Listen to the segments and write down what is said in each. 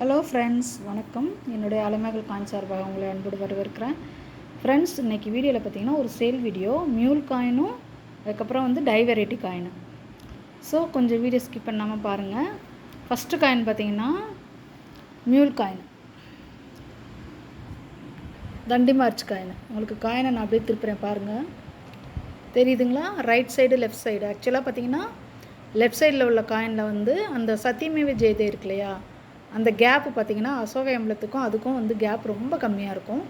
Hello friends, வணக்கம். என்னுடைய அலைமகள் coin சார்பாக உங்களை அன்போடு வரவேற்கிறேன். ஃப்ரெண்ட்ஸ், இன்றைக்கி வீடியோவில் பார்த்தீங்கன்னா ஒரு சேல் வீடியோ, மியூல் காயினும் அதுக்கப்புறம் டை வெரைட்டி காயின். ஸோ கொஞ்சம் வீடியோ ஸ்கிப் பண்ணாமல் பாருங்கள். ஃபஸ்ட்டு காயின் பார்த்தீங்கன்னா மியூல் காயின், தண்டி மார்ச் காயின். உங்களுக்கு காயினை நான் அப்படியே திருப்புறேன் பாருங்கள், தெரியுதுங்களா? Right side left side. ஆக்சுவலாக பார்த்தீங்கன்னா லெஃப்ட் சைடில் உள்ள காயினில் அந்த சத்தியமேவ ஜெயதே இருக்கு இல்லையா, அந்த கேப்பு பார்த்திங்கன்னா அசோக எம்பளத்துக்கும் அதுக்கும் கேப் ரொம்ப கம்மியாக இருக்கும்.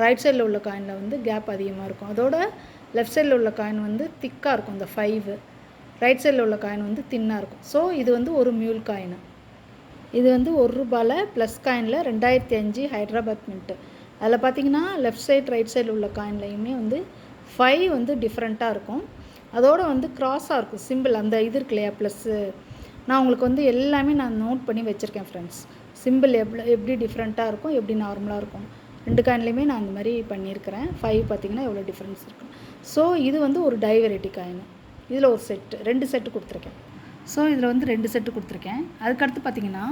ரைட் சைடில் உள்ள காயினில் கேப் அதிகமாக இருக்கும். அதோட லெஃப்ட் சைடில் உள்ள காயின் திக்காக இருக்கும். இந்த 5 ரைட் சைடில் உள்ள காயின் தின்னாக இருக்கும். ஸோ இது ஒரு மியூல் காயின். இது ₹1 ப்ளஸ் காயினில் 2005 ஹைதராபாத் மின்ட்டு. அதில் பார்த்திங்கன்னா லெஃப்ட் சைடு ரைட் சைடில் உள்ள காயின்லையுமே 5 டிஃப்ரெண்ட்டாக இருக்கும். அதோடு க்ராஸாக இருக்கும் சிம்பிள். அந்த இது இருக்கு இல்லையா, ப்ளஸ்ஸு. நான் உங்களுக்கு எல்லாமே நான் நோட் பண்ணி வச்சுருக்கேன் ஃப்ரெண்ட்ஸ். சிம்பிள் எப்படி டிஃப்ரெண்ட்டாக இருக்கும், எப்படி நார்மலாக இருக்கும், 2 காயின்லேயுமே நான் அந்த மாதிரி பண்ணியிருக்கிறேன். 5 பார்த்திங்கன்னா எவ்வளோ டிஃப்ரென்ஸ் இருக்கும். ஸோ இது ஒரு டை வெரைட்டி காயின். இதில் ஒரு செட்டு 2 செட்டு கொடுத்துருக்கேன். ஸோ இதில் 2 செட்டு கொடுத்துருக்கேன். அதுக்கடுத்து பார்த்திங்கன்னா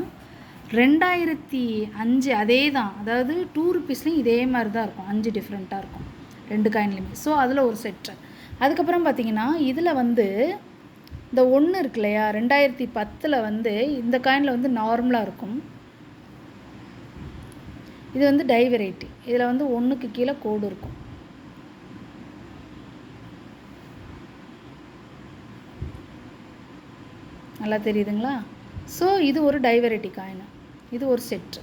2005 அதே தான், அதாவது ₹2லேயும் இதே மாதிரி தான் இருக்கும். 5 டிஃப்ரெண்ட்டாக இருக்கும் 2 காயின்லேயுமே. ஸோ அதில் ஒரு செட்டு. அதுக்கப்புறம் பார்த்திங்கன்னா இதில் இந்த 1 இருக்கு இல்லையா, 2010 இந்த காயினில் நார்மலாக இருக்கும். இது டை வெரைட்டி. இதில் 1க்கு கீழே கோடு இருக்கும். நல்லா தெரியுதுங்களா? ஸோ இது ஒரு டை வெரைட்டி காயின். இது ஒரு செட்டு.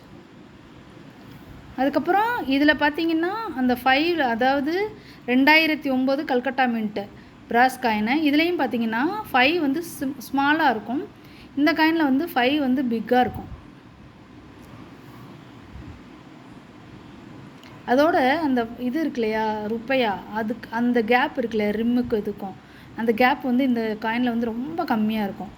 அதுக்கப்புறம் இதில் பார்த்திங்கன்னா அந்த 5, அதாவது 2009 கல்கட்டா மின்ட்டு பிராஸ் காயினு. இதுலேயும் பார்த்திங்கன்னா 5 ஸ்மாலாக இருக்கும். இந்த காயினில் 5 பிக்காக இருக்கும். அதோட அந்த இது இருக்கு இல்லையா, ருப்பையா, அதுக்கு அந்த கேப் இருக்கு இல்லையா, ரிம்முக்கு இதுக்கும் அந்த கேப் இந்த காயினில் ரொம்ப கம்மியாக இருக்கும்.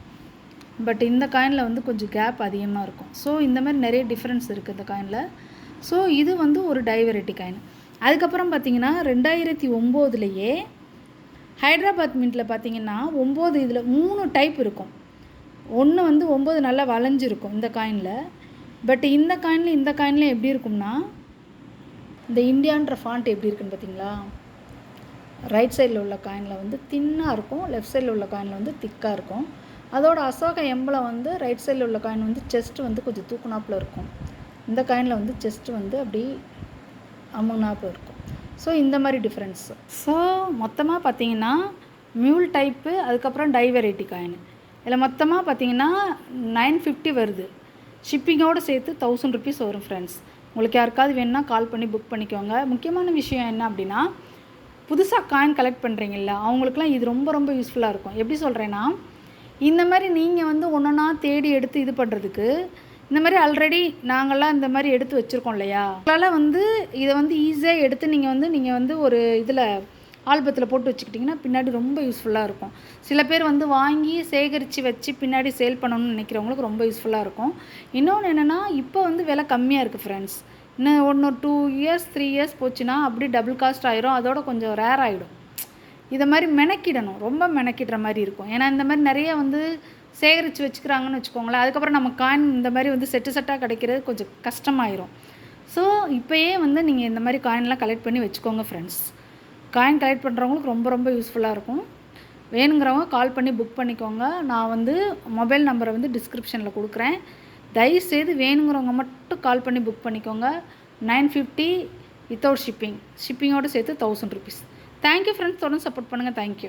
பட் இந்த காயினில் கொஞ்சம் கேப் அதிகமாக இருக்கும். ஸோ இந்த மாதிரி நிறைய டிஃப்ரென்ஸ் இருக்குது இந்த காயினில். ஸோ இது ஒரு டை வெரைட்டி காயின். அதுக்கப்புறம் பார்த்திங்கன்னா 2009லேயே ஹைதராபாத் மின்ட்டில் பார்த்திங்கன்னா 9, இதில் 3 டைப் இருக்கும். ஒன்று 9 நல்லா வளைஞ்சிருக்கும் இந்த காயினில். பட் இந்த காயினில் எப்படி இருக்கும்னா, இந்த இந்தியான்ற ஃபாண்ட் எப்படி இருக்குன்னு பார்த்திங்களா, ரைட் சைடில் உள்ள காயினில் தின்னாக இருக்கும், லெஃப்ட் சைடில் உள்ள காயினில் திக்காக இருக்கும். அதோட அசோக எம்பளம் ரைட் சைடில் உள்ள காயின் செஸ்ட் கொஞ்சம் தூக்குனாப்பில் இருக்கும். இந்த காயினில் செஸ்ட் அப்படி அமுனாப்பில் இருக்கும். ஸோ இந்த மாதிரி டிஃப்ரென்ஸ். ஸோ மொத்தமாக பார்த்திங்கன்னா மியூல் டைப்பு, அதுக்கப்புறம் டை வெரைட்டி காயின். இதில் மொத்தமாக பார்த்திங்கன்னா 950 வருது. ஷிப்பிங்கோடு சேர்த்து ₹1000 வரும் ஃப்ரெண்ட்ஸ். உங்களுக்கு யாருக்காவது வேணுன்னா கால் பண்ணி புக் பண்ணிக்கோங்க. முக்கியமான விஷயம் என்ன அப்படின்னா, புதுசாக காயின் கலெக்ட் பண்ணுறீங்கள, அவங்களுக்குலாம் இது ரொம்ப ரொம்ப யூஸ்ஃபுல்லாக இருக்கும். எப்படி சொல்கிறேன்னா, இந்த மாதிரி நீங்கள் ஒன்றா தேடி எடுத்து இது பண்ணுறதுக்கு, இந்த மாதிரி ஆல்ரெடி நாங்கள்லாம் இந்த மாதிரி எடுத்து வச்சுருக்கோம் இல்லையா, அதனால் இதை ஈஸியாக எடுத்து நீங்கள் ஒரு இதில் ஆல்பத்தில் போட்டு வச்சுக்கிட்டிங்கன்னா பின்னாடி ரொம்ப யூஸ்ஃபுல்லாக இருக்கும். சில பேர் வாங்கி சேகரித்து வச்சு பின்னாடி சேல் பண்ணணும்னு நினைக்கிறவங்களுக்கு ரொம்ப யூஸ்ஃபுல்லாக இருக்கும். இன்னொன்று என்னென்னா, இப்போ விலை கம்மியாக இருக்குது ஃப்ரெண்ட்ஸ். இன்னும் 2 இயர்ஸ் 3 இயர்ஸ் போச்சுன்னா அப்படி டபுள் காஸ்ட் ஆயிரும். அதோட கொஞ்சம் ரேர் ஆகிடும். இதை மாதிரி மெனக்கிடணும், ரொம்ப மெனக்கிடுற மாதிரி இருக்கும். ஏன்னா இந்த மாதிரி நிறைய சேகரித்து வச்சுக்கிறாங்கன்னு வச்சுக்கோங்களேன். அதுக்கப்புறம் நம்ம காயின் இந்த மாதிரி செட்டாக கிடைக்கிறது கொஞ்சம் கஷ்டமாயிரும். ஸோ இப்போயே நீங்கள் இந்த மாதிரி காயின்லாம் கலெக்ட் பண்ணி வச்சுக்கோங்க ஃப்ரெண்ட்ஸ். காயின் கலெக்ட் பண்ணுறவங்களுக்கு ரொம்ப ரொம்ப யூஸ்ஃபுல்லாக இருக்கும். வேணுங்கிறவங்க கால் பண்ணி புக் பண்ணிக்கோங்க. நான் மொபைல் நம்பரை டிஸ்கிரிப்ஷனில் கொடுக்குறேன். தயவுசெய்து வேணுங்கிறவங்க மட்டும் கால் பண்ணி புக் பண்ணிக்கோங்க. 950 வித்தவுட் ஷிப்பிங்கோடு சேர்த்து ₹1000. Thank you friends. தொடர்ந்து சப்போர்ட் பண்ணுங்கள். தேங்க்யூ.